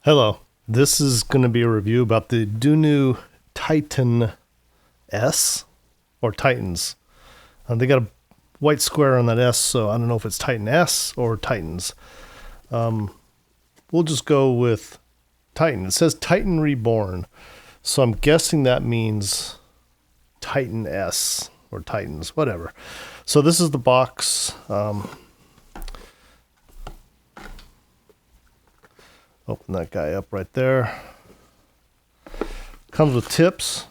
Hello, this is going to be a review about the Dunu Titan S, or Titans. They got a white square on that S, so I don't know if it's Titan S or Titans. We'll just go with Titan. It says Titan Reborn, so I'm guessing that means Titan S or Titans, whatever. So this is the box. Open that guy up right there. Comes with tips.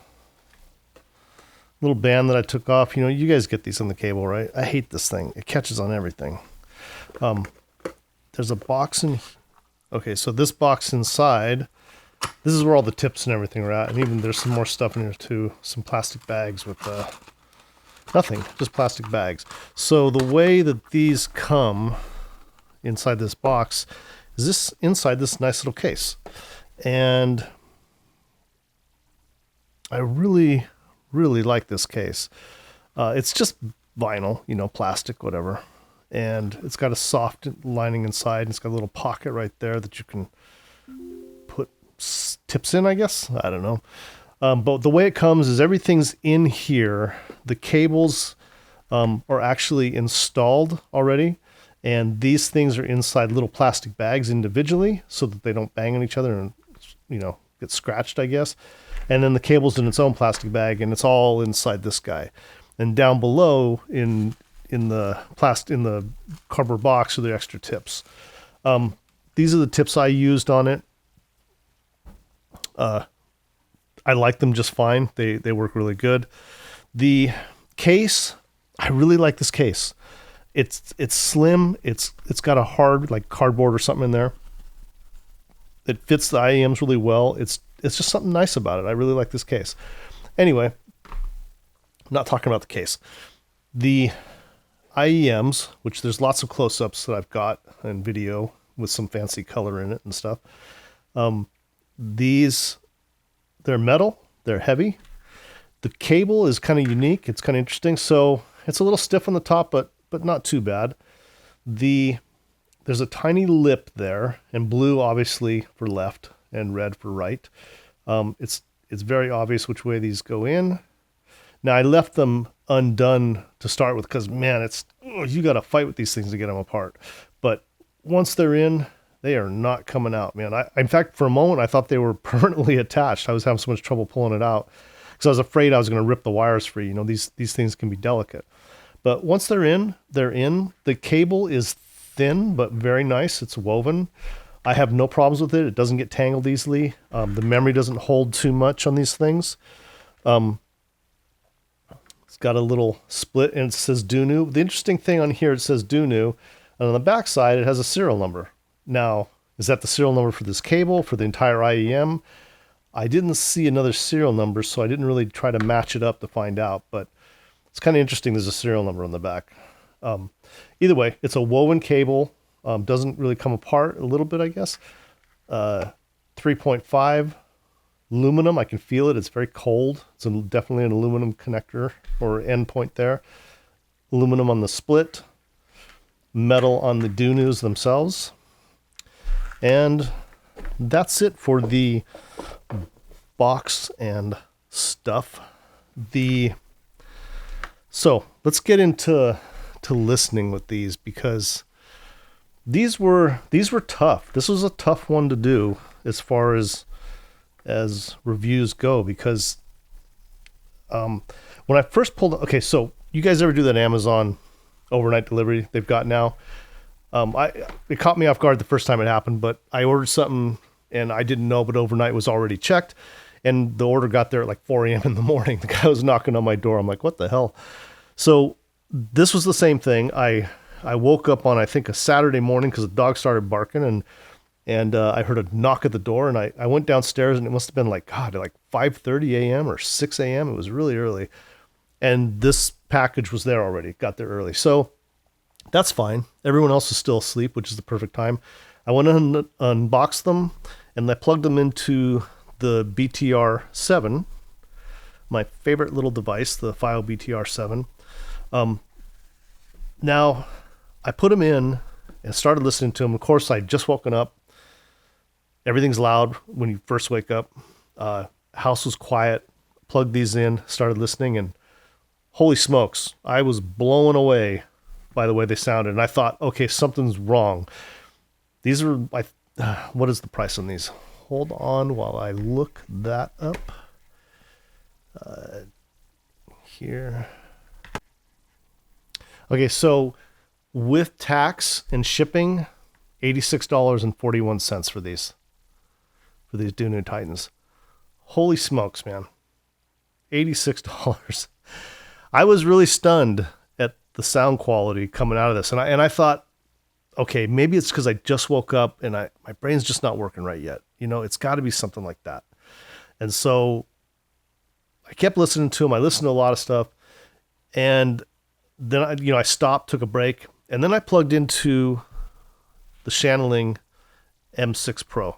Little band that I took off. You know, you guys get these on the cable, right? I hate this thing. It catches on everything. There's a box in... Okay, so this box inside, this is where all the tips and everything are at. And even there's some more stuff in here too. Some plastic bags with nothing, just plastic bags. So the way that these come inside this box is this inside this nice little case. And I really like this case. It's just vinyl, you know, plastic, whatever. And it's got a soft lining inside. And it's got a little pocket right there that you can put tips in, I guess. I don't know. But the way it comes is everything's in here. The cables are actually installed already. And these things are inside little plastic bags individually so that they don't bang on each other and, you know, get scratched, I guess. And then the cable's in its own plastic bag, and it's all inside this guy. And down below in the cardboard box are the extra tips. These are the tips I used on it. I like them just fine. They work really good. The case, I really like this case. It's slim. It's got a hard like cardboard or something in there. It fits the IEMs really well. It's just something nice about it. I really like this case. Anyway, I'm not talking about the case. The IEMs, which there's lots of close-ups that I've got in video with some fancy color in it and stuff. They're metal. They're heavy. The cable is kind of unique. It's kind of interesting. So it's a little stiff on the top, but not too bad. There's a tiny lip there, and blue obviously for left and red for right. It's very obvious which way these go in. Now I left them undone to start with because, man, you got to fight with these things to get them apart. But once they're in, they are not coming out, man. In fact, for a moment, I thought they were permanently attached. I was having so much trouble pulling it out because I was afraid I was going to rip the wires free. You know, these things can be delicate. But once they're in, they're in. The cable is thin, but very nice. It's woven. I have no problems with it. It doesn't get tangled easily. The memory doesn't hold too much on these things. It's got a little split, and it says Dunu. The interesting thing on here, it says Dunu, and on the back side, it has a serial number. Now, is that the serial number for this cable, for the entire IEM? I didn't see another serial number, so I didn't really try to match it up to find out, but it's kind of interesting. There's a serial number on the back. Either way, it's a woven cable. Doesn't really come apart a little bit, I guess. 3.5 aluminum. I can feel it. It's very cold. It's definitely an aluminum connector or end point there. Aluminum on the split. Metal on the Dunus themselves. And that's it for the box and stuff. So let's get into listening with these, because these were tough. This was a tough one to do as far as reviews go, because when I first pulled, okay, so you guys ever do that Amazon overnight delivery they've got now? It caught me off guard the first time it happened, but I ordered something and I didn't know, but overnight was already checked, and the order got there at like 4 a.m. in the morning. The guy was knocking on my door. I'm like, what the hell? So this was the same thing. I woke up on, I think, a Saturday morning because the dog started barking, and I heard a knock at the door, and I went downstairs, and it must have been like 5:30 a.m. or 6 a.m. It was really early, and this package was there already. Got there early, so that's fine. Everyone else is still asleep, which is the perfect time. I went and unboxed them, and I plugged them into the BTR7, my favorite little device, the FiiO BTR7. Now, I put them in and started listening to them. Of course, I'd just woken up, Everything's loud when you first wake up. House was quiet. Plugged these in, started listening, and holy smokes, I was blown away by the way they sounded. And I thought, okay, something's wrong. These are, what is the price on these? Hold on while I look that up. Here. Okay, so with tax and shipping, $86.41 for these Dunu Titans. Holy smokes, man. $86. I was really stunned at the sound quality coming out of this. And I thought, okay, maybe it's because I just woke up and my brain's just not working right yet. You know, it's got to be something like that. And so I kept listening to them. I listened to a lot of stuff. And then I stopped, took a break, and then I plugged into the Channeling M6 Pro.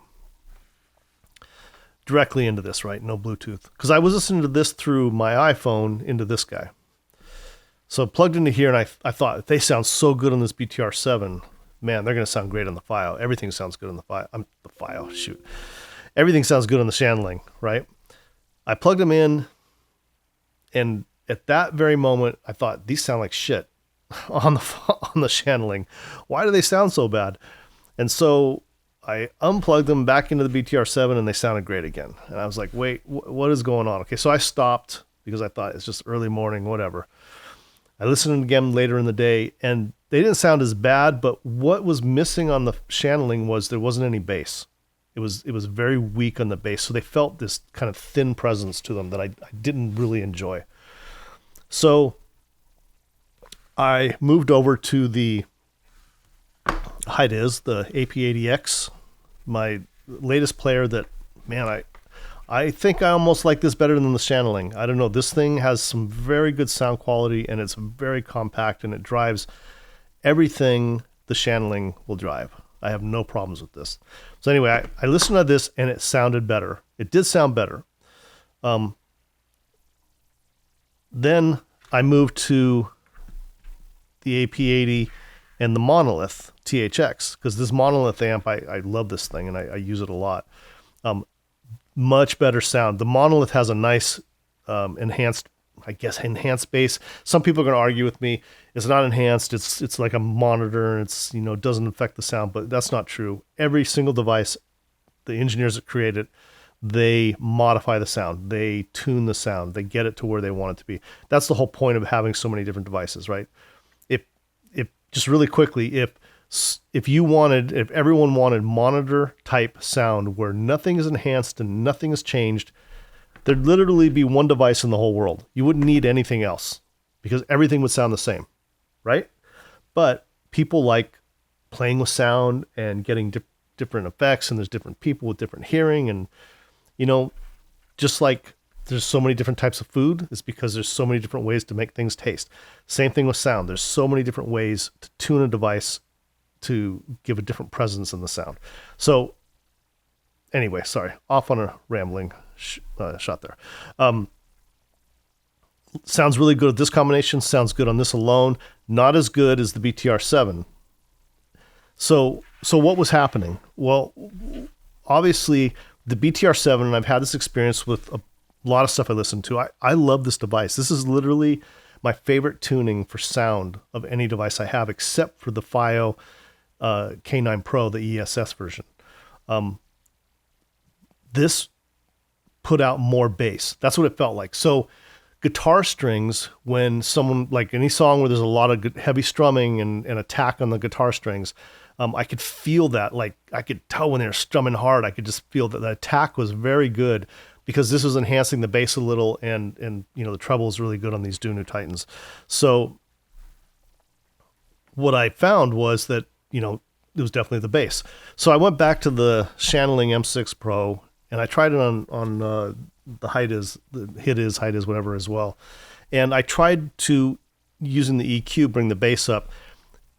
Directly into this, right? No Bluetooth. Because I was listening to this through my iPhone into this guy. So plugged into here, and I thought, they sound so good on this BTR7. Man, they're going to sound great on the FiiO. Everything sounds good on the FiiO. Shoot. Everything sounds good on the Channeling, right? I plugged them in, and at that very moment, I thought, these sound like shit on the Channeling. Why do they sound so bad? And so I unplugged them back into the BTR7, and they sounded great again. And I was like, wait, what is going on? Okay, so I stopped because I thought it's just early morning, whatever. I listened again later in the day, and they didn't sound as bad, but what was missing on the Channeling was there wasn't any bass. It was very weak on the bass, so they felt this kind of thin presence to them that I didn't really enjoy. So I moved over to the HiDis, the AP80X, my latest player that, man, I think I almost like this better than the Channeling. I don't know. This thing has some very good sound quality, and it's very compact, and it drives everything the Channeling will drive. I have no problems with this. So anyway, I listened to this, and it sounded better. It did sound better. Then I moved to the AP80 and the Monolith THX, because this Monolith amp, I love this thing, and I use it a lot. Much better sound. The Monolith has a nice enhanced bass. Some people are going to argue with me. It's not enhanced. It's like a monitor, and it's, doesn't affect the sound, but that's not true. Every single device, the engineers that create it, they modify the sound. They tune the sound. They get it to where they want it to be. That's the whole point of having so many different devices, right? If just really quickly, if everyone wanted monitor type sound where nothing is enhanced and nothing is changed, there'd literally be one device in the whole world. You wouldn't need anything else because everything would sound the same, right? But people like playing with sound and getting different effects, and there's different people with different hearing, and just like there's so many different types of food, it's because there's so many different ways to make things taste. Same thing with sound. There's so many different ways to tune a device to give a different presence in the sound. So anyway, sorry, off on a rambling shot there. Sounds really good with this combination. Sounds good on this alone. Not as good as the BTR7. So what was happening? Well, obviously the BTR7, and I've had this experience with a lot of stuff I listen to. I love this device. This is literally my favorite tuning for sound of any device I have, except for the FiiO K9 Pro, the ESS version. This put out more bass. That's what it felt like. So guitar strings, when someone, like any song where there's a lot of heavy strumming and attack on the guitar strings, I could feel that. Like I could tell when they were strumming hard, I could just feel that the attack was very good because this was enhancing the bass a little, and the treble is really good on these Dunu Titans. So what I found was that, it was definitely the bass. So I went back to the Channeling M6 Pro, and I tried it on the HiDis, whatever as well. And I tried to, using the EQ, bring the bass up.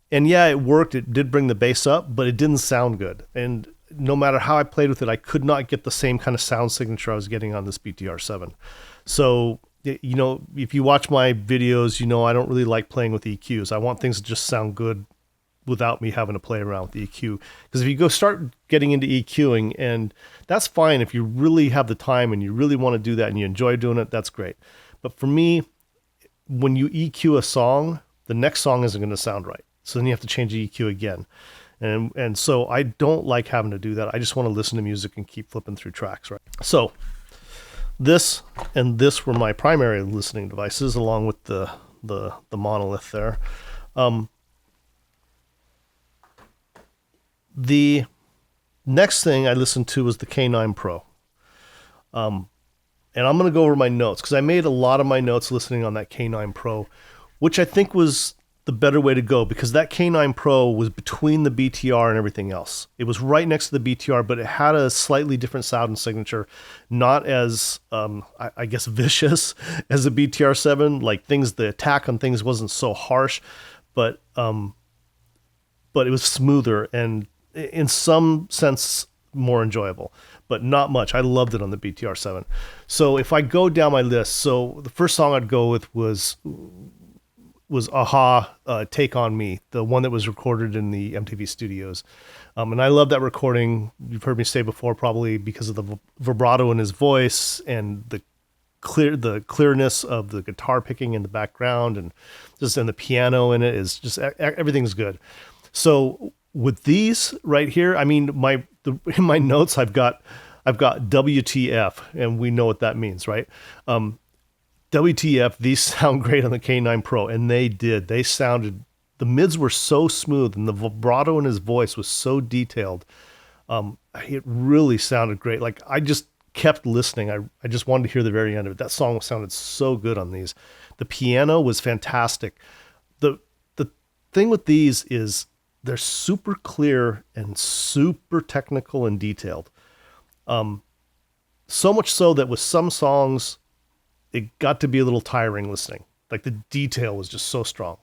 And yeah, it worked. It did bring the bass up, but it didn't sound good. And no matter how I played with it, I could not get the same kind of sound signature I was getting on this BTR7. So, if you watch my videos, I don't really like playing with EQs. I want things to just sound good without me having to play around with the EQ. Because if you go start getting into EQing, and that's fine if you really have the time and you really want to do that and you enjoy doing it, that's great. But for me, when you EQ a song, the next song isn't going to sound right. So then you have to change the EQ again. And so I don't like having to do that. I just want to listen to music and keep flipping through tracks, right? So this and this were my primary listening devices, along with the monolith there. The next thing I listened to was the K9 Pro. And I'm going to go over my notes because I made a lot of my notes listening on that K9 Pro, which I think was the better way to go because that K9 Pro was between the BTR and everything else. It was right next to the BTR, but it had a slightly different sound and signature, not as, I guess, vicious as the BTR7. Like the attack on things wasn't so harsh, but it was smoother and in some sense more enjoyable, but not much. I loved it on the BTR7. So if I go down my list, so the first song I'd go with was Aha, Take On Me, the one that was recorded in the MTV studios. And I love that recording. You've heard me say before, probably because of the vibrato in his voice and the clearness of the guitar picking in the background and the piano in it is just, everything's good. So with these right here, I mean, in my notes, I've got WTF, and we know what that means, right? WTF, these sound great on the K9 Pro, and they did. They sounded, the mids were so smooth, and the vibrato in his voice was so detailed. It really sounded great. Like, I just kept listening. I just wanted to hear the very end of it. That song sounded so good on these. The piano was fantastic. The thing with these is they're super clear and super technical and detailed. So much so that with some songs, it got to be a little tiring listening. Like the detail was just so strong.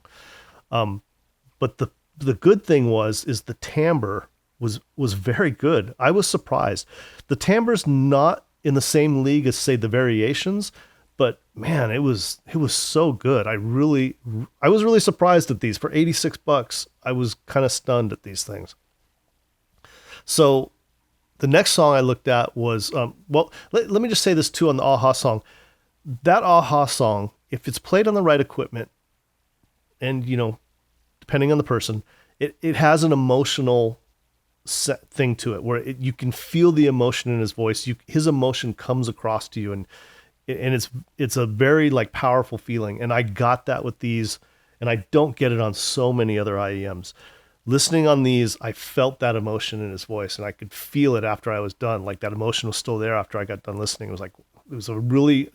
But the good thing is the timbre was very good. I was surprised. The timbre's not in the same league as say the variations, but man, it was so good. I was really surprised at these for $86. I was kind of stunned at these things. So the next song I looked at was, let me just say this too on the Aha song. That Aha song, if it's played on the right equipment, and depending on the person, it has an emotional thing to it where you can feel the emotion in his voice. His emotion comes across to you, and it's a very like powerful feeling. And I got that with these, and I don't get it on so many other IEMs. Listening on these, I felt that emotion in his voice, and I could feel it after I was done. Like that emotion was still there after I got done listening. It was a really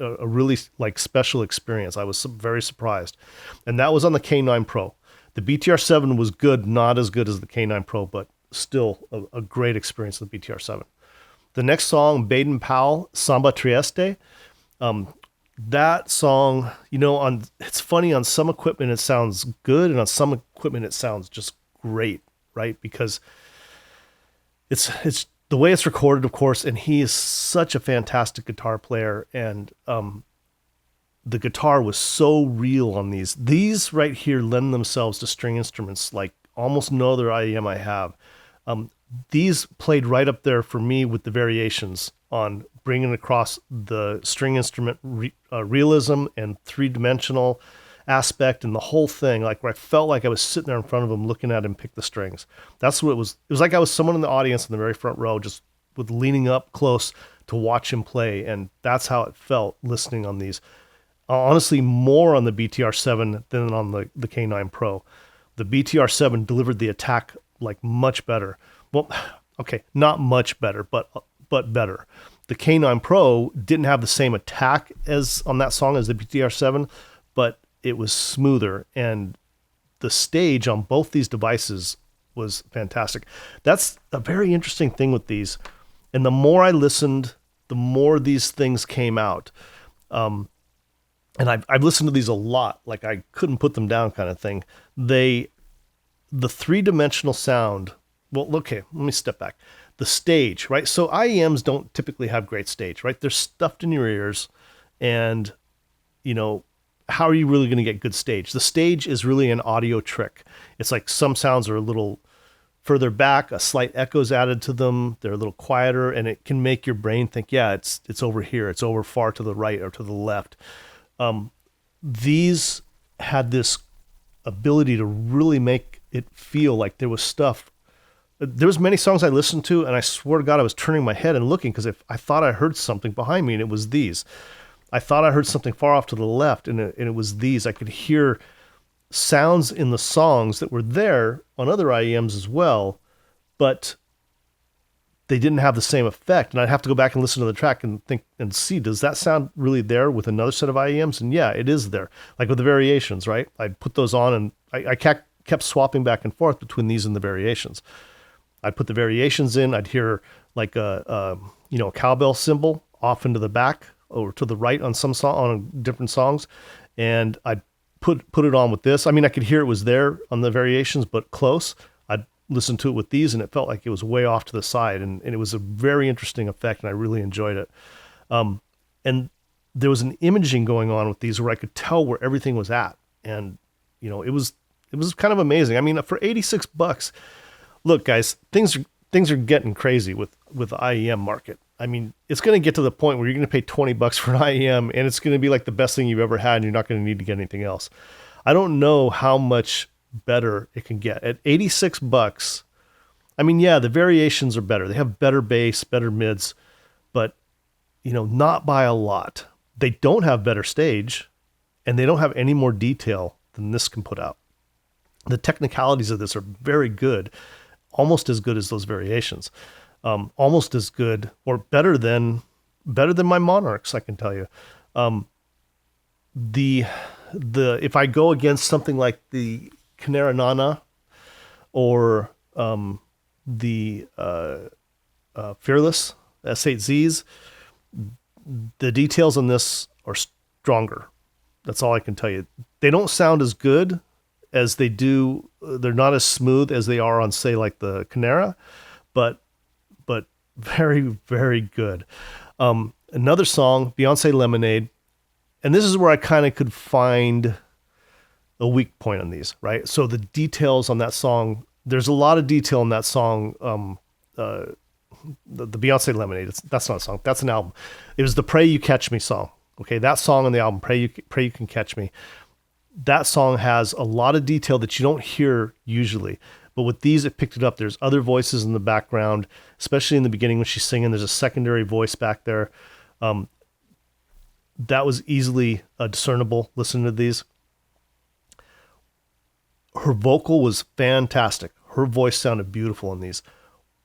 like special experience. I was very surprised. And that was on the K9 Pro. The BTR7 was good, not as good as the K9 Pro, but still a great experience with the BTR7. The next song, Baden Powell, Samba Trieste. That song, it's funny, on some equipment it sounds good, and on some equipment it sounds just great, right? Because it's the way it's recorded, of course, and he is such a fantastic guitar player, and the guitar was so real on these. These right here lend themselves to string instruments like almost no other IEM I have. These played right up there for me with the variations on bringing across the string instrument realism and three-dimensional aspect and the whole thing, like where I felt like I was sitting there in front of him looking at him pick the strings. That's what it was. It was like I was someone in the audience in the very front row, just with leaning up close to watch him play, and that's how it felt listening on these. Honestly, more on the BTR7 than on the K9 Pro. The BTR7 delivered the attack like much better. Well, okay, not much better, but better. The K9 Pro didn't have the same attack as on that song as the BTR7, but it was smoother, and the stage on both these devices was fantastic. That's a very interesting thing with these. And the more I listened, the more these things came out. And I've listened to these a lot, like I couldn't put them down kind of thing. The three-dimensional sound, well, okay, let me step back. The stage, right? So IEMs don't typically have great stage, right? They're stuffed in your ears, and, how are you really going to get good stage? The stage is really an audio trick. It's like some sounds are a little further back, a slight echo's added to them, they're a little quieter, and it can make your brain think, yeah, it's over here, it's over far to the right or to the left. These had this ability to really make it feel like there was stuff. There was many songs I listened to, and I swear to God, I was turning my head and looking, because if I thought I heard something behind me, and it was these. I thought I heard something far off to the left, and it was these. I could hear sounds in the songs that were there on other IEMs as well, but they didn't have the same effect. And I'd have to go back and listen to the track and think and see, does that sound really there with another set of IEMs? And yeah, it is there. Like with the variations, right? I'd put those on, and I kept swapping back and forth between these and the variations. I'd put the variations in, I'd hear like a cowbell cymbal off into the back or to the right on some song, on different songs. And I'd put it on with this. I mean, I could hear it was there on the variations, but close. I'd listen to it with these, and it felt like it was way off to the side, and it was a very interesting effect, and I really enjoyed it. And there was an imaging going on with these where I could tell where everything was at, and it was kind of amazing. I mean, for $86, look, guys, things are getting crazy with the IEM market. I mean, it's going to get to the point where you're going to pay $20 for an IEM, and it's going to be like the best thing you've ever had, and you're not going to need to get anything else. I don't know how much better it can get. At $86, I mean, yeah, the variations are better. They have better bass, better mids, but, not by a lot. They don't have better stage, and they don't have any more detail than this can put out. The technicalities of this are very good, almost as good as those variations. Almost as good or better than my Monarchs, I can tell you. If I go against something like the Kinera Nana or the Fearless S8Zs, the details on this are stronger. That's all I can tell you. They don't sound as good as they do. They're not as smooth as they are on, say, like the Kinera, but very, very good. Another song, Beyonce Lemonade, and this is where I kind of could find a weak point on these, right? So the details on that song, there's a lot of detail in that song. The Beyonce Lemonade, that's not a song, that's an album. It was the Pray You Catch Me song. Okay, that song on the album, Pray You Can Catch Me. That song has a lot of detail that you don't hear usually. But with these, it picked it up. There's other voices in the background, especially in the beginning when she's singing. There's a secondary voice back there. That was easily discernible listening to these. Her vocal was fantastic. Her voice sounded beautiful in these.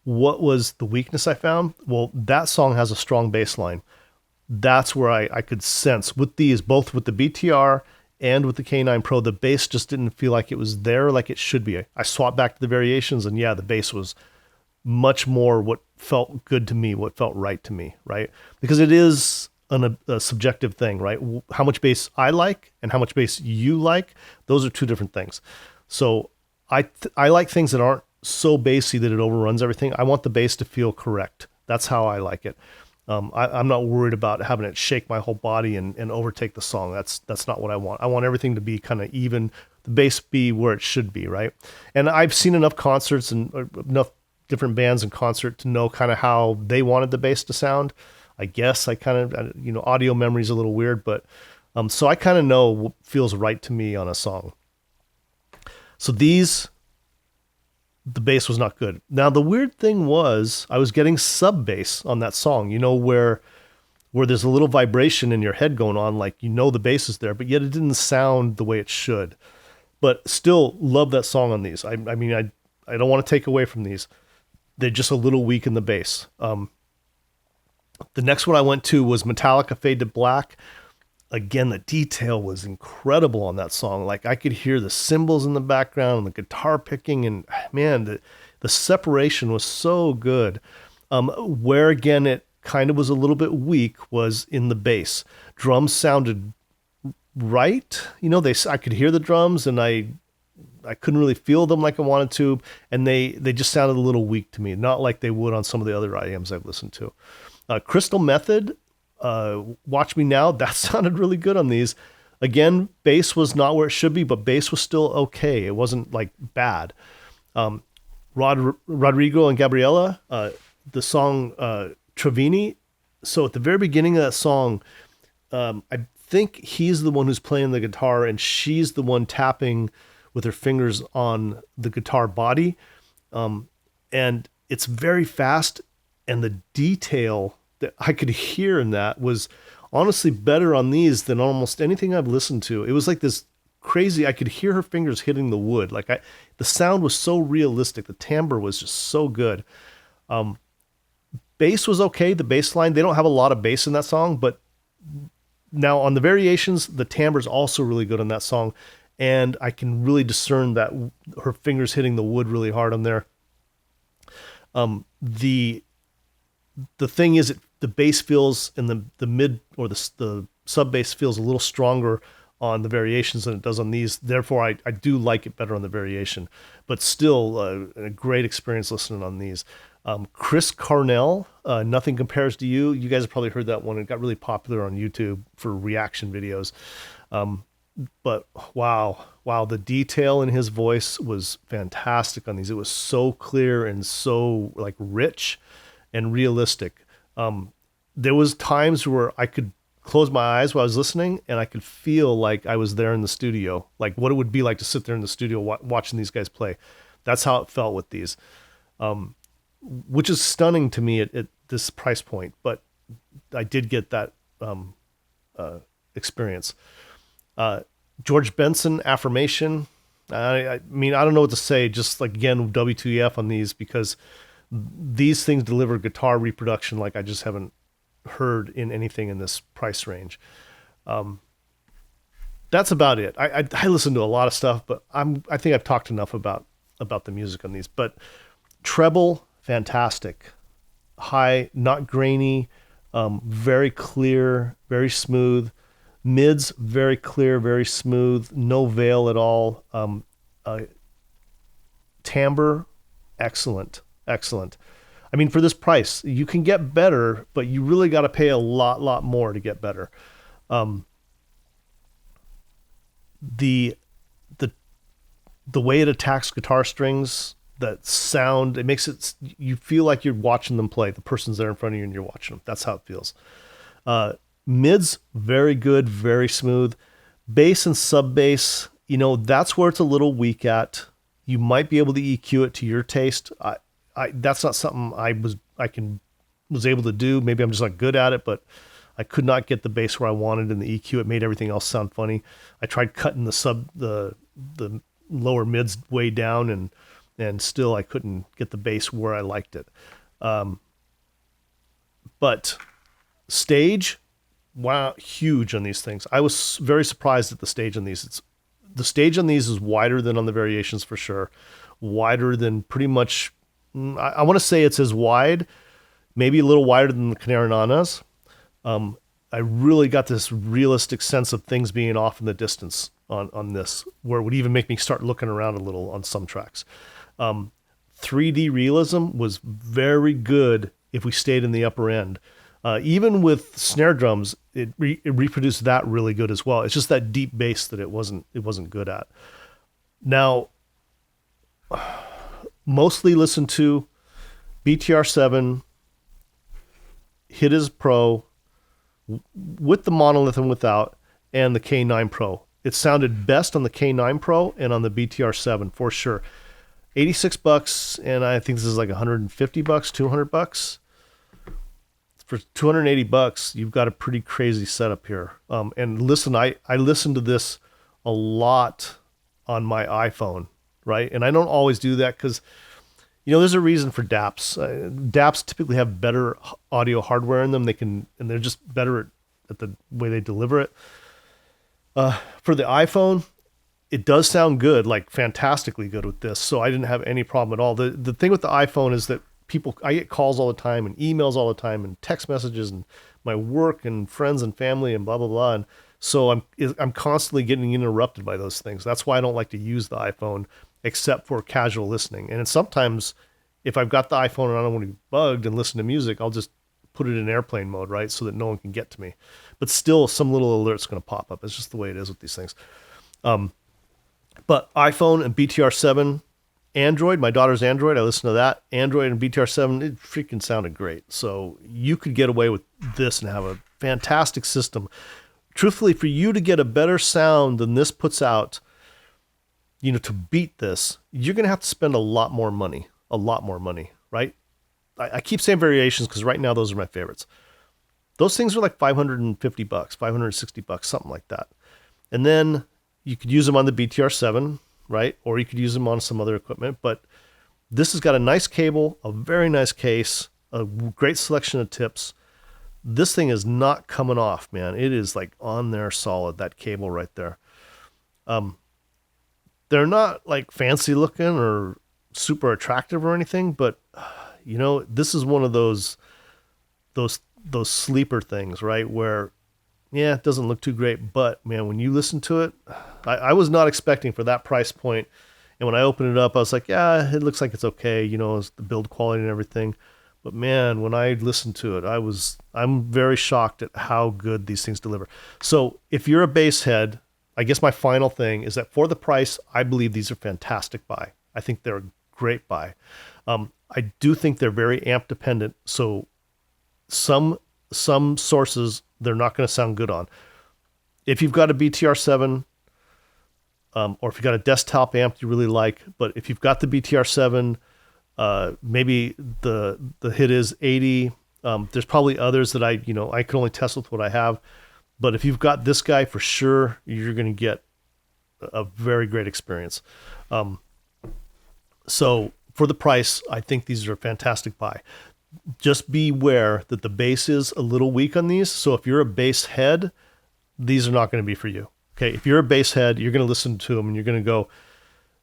What was the weakness I found? Well, that song has a strong bass line. That's where I could sense with these, both with the BTR and with the K9 Pro, the bass just didn't feel like it was there like it should be. I swapped back to the variations, and yeah, the bass was much more what felt good to me, what felt right to me, right? Because it is a subjective thing, right? How much bass I like and how much bass you like, those are two different things. So I like things that aren't so bassy that it overruns everything. I want the bass to feel correct. That's how I like it. I'm not worried about having it shake my whole body and overtake the song. That's not what I want. I want everything to be kind of even, the bass be where it should be, right? And I've seen enough concerts and enough different bands in concert to know kind of how they wanted the bass to sound. I guess I kind of, audio memory is a little weird, but so I kind of know what feels right to me on a song. So the bass was not good. Now, the weird thing was I was getting sub bass on that song, where there's a little vibration in your head going on, like, the bass is there, but yet it didn't sound the way it should. But still love that song on these. I mean, I don't want to take away from these. They're just a little weak in the bass. The next one I went to was Metallica Fade to Black. Again, the detail was incredible on that song. Like, I could hear the cymbals in the background and the guitar picking, and man, the separation was so good. Where again, it kind of was a little bit weak was in the bass. Drums sounded right. I could hear the drums, and I couldn't really feel them like I wanted to. And they just sounded a little weak to me. Not like they would on some of the other IEMs I've listened to. Crystal Method, Watch Me Now, that sounded really good on these. Again, bass was not where it should be, but bass was still okay. It wasn't like bad. Rodrigo and Gabriela, the song Triveni. So at the very beginning of that song, I think he's the one who's playing the guitar and she's the one tapping with her fingers on the guitar body. And it's very fast. And the detail that I could hear in that was honestly better on these than almost anything I've listened to. It was like this crazy, I could hear her fingers hitting the wood. The sound was so realistic. The timbre was just so good. Bass was okay. The bass line, they don't have a lot of bass in that song, but now on the variations, the timbre is also really good on that song. And I can really discern that her fingers hitting the wood really hard on there. The thing is, the bass feels in the mid or the sub bass feels a little stronger on the variations than it does on these. Therefore, I do like it better on the variation, but still a great experience listening on these. Chris Cornel, Nothing Compares to You. You guys have probably heard that one. It got really popular on YouTube for reaction videos. But wow, the detail in his voice was fantastic on these. It was so clear and so like rich and realistic. There was times where I could close my eyes while I was listening and I could feel like I was there in the studio, like what it would be like to sit there in the studio watching these guys play. That's how it felt with these, which is stunning to me at this price point, but I did get that experience. George Benson, Affirmation. I mean, I don't know what to say, just like, again, W2EF on these, because these things deliver guitar reproduction like I just haven't heard in anything in this price range. That's about it. I listen to a lot of stuff, but I think I've talked enough about the music on these. But treble, fantastic. High, not grainy, very clear, very smooth. Mids, very clear, very smooth, no veil at all. Timbre, excellent. I mean, for this price, you can get better, but you really got to pay a lot more to get better. The way it attacks guitar strings, that sound, it makes it, you feel like you're watching them play. The person's there in front of you and you're watching them. That's how it feels. Mids, very good, very smooth. Bass and sub bass, that's where it's a little weak at. You might be able to EQ it to your taste. That's not something I was able to do. Maybe I'm just not good at it, but I could not get the bass where I wanted in the EQ. It made everything else sound funny. I tried cutting the lower mids way down and still I couldn't get the bass where I liked it. But stage, wow, huge on these things. I was very surprised at the stage on these. The stage on these is wider than on the variations for sure. Wider than pretty much, I want to say it's as wide, maybe a little wider than the Kinera Nanas. I really got this realistic sense of things being off in the distance on this, where it would even make me start looking around a little on some tracks. 3D realism was very good if we stayed in the upper end. Even with snare drums, it reproduced that really good as well. It's just that deep bass that it wasn't good at. Now, mostly listen to BTR7, Hit Is Pro, with the monolith and without, and the K9 Pro. It sounded best on the K9 Pro and on the BTR7 for sure. $86, and I think this is like $150, $200. For $280, you've got a pretty crazy setup here. And listen, I listen to this a lot on my iPhone, right? And I don't always do that because, there's a reason for DAPs. DAPs typically have better audio hardware in them. And they're just better at the way they deliver it. For the iPhone, it does sound good, like fantastically good with this. So I didn't have any problem at all. The thing with the iPhone is that I get calls all the time and emails all the time and text messages and my work and friends and family and blah, blah, blah. And so I'm constantly getting interrupted by those things. That's why I don't like to use the iPhone except for casual listening. And sometimes if I've got the iPhone and I don't want to be bugged and listen to music, I'll just put it in airplane mode, right? So that no one can get to me. but still some little alert's going to pop up. It's just the way it is with these things. But iPhone and BTR7, Android, my daughter's Android, I listen to that. Android and BTR7, it freaking sounded great. So you could get away with this and have a fantastic system. Truthfully, for you to get a better sound than this puts out, you know, to beat this, you're going to have to spend a lot more money, right? I keep saying variations because right now those are my favorites. Those things are like $550, $560, something like that. And then you could use them on the BTR7, right? Or you could use them on some other equipment. But this has got a nice cable, a very nice case, a great selection of tips. This thing is not coming off, man. It is like on there solid, that cable right there. They're not like fancy looking or super attractive or anything, but you know, this is one of those sleeper things, right? Where, yeah, it doesn't look too great, but man, when you listen to it, I was not expecting for that price point. And when I opened it up, I was like, yeah, it looks like it's okay, you know, it's the build quality and everything. But man, when I listened to it, I'm very shocked at how good these things deliver. So if you're a bass head, I guess my final thing is that for the price, I believe these are fantastic buy. I think they're a great buy. I do think they're very amp dependent. So some sources they're not going to sound good on. If you've got a BTR7, or if you've got a desktop amp you really like, but if you've got the BTR7, maybe the hit is 80. There's probably others that I can only test with what I have. But if you've got this guy, for sure, you're going to get a very great experience. So for the price, I think these are a fantastic buy. Just beware that the bass is a little weak on these. So if you're a bass head, these are not going to be for you. Okay, if you're a bass head, you're going to listen to them and you're going to go,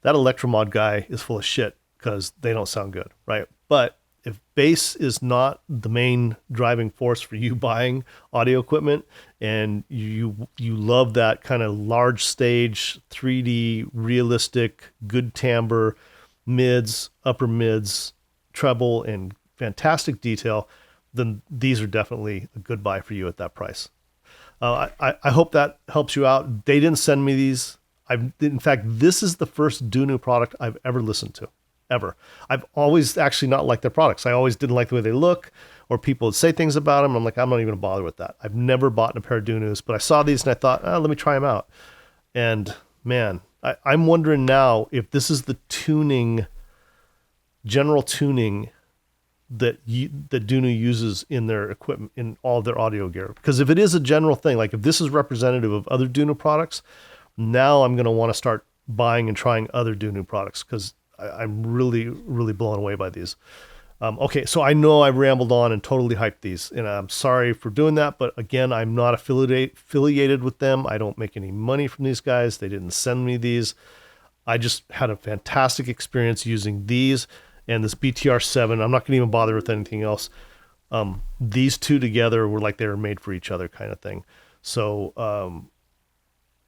that Electromod guy is full of shit because they don't sound good, right? But if bass is not the main driving force for you buying audio equipment and you love that kind of large stage, 3D, realistic, good timbre, mids, upper mids, treble, and fantastic detail, then these are definitely a good buy for you at that price. I hope that helps you out. They didn't send me these. In fact, this is the first Dunu product I've ever listened to, ever. I've always actually not liked their products. I always didn't like the way they look, or people would say things about them. I'm like, I'm not even gonna bother with that. I've never bought a pair of Dunus, but I saw these and I thought, let me try them out. And man, I'm wondering now if this is the general tuning that Dunu uses in their equipment, in all of their audio gear. Because if it is a general thing, like if this is representative of other Dunu products, now I'm going to want to start buying and trying other Dunu products because I'm really, really blown away by these. Okay, so I know I rambled on and totally hyped these, and I'm sorry for doing that, but again, I'm not affiliated with them. I don't make any money from these guys. They didn't send me these. I just had a fantastic experience using these and this BTR7. I'm not going to even bother with anything else. These two together were like they were made for each other kind of thing. So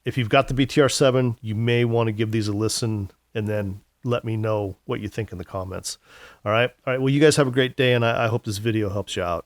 if you've got the BTR7, you may want to give these a listen and then let me know what you think in the comments. All right. Well, you guys have a great day, and I hope this video helps you out.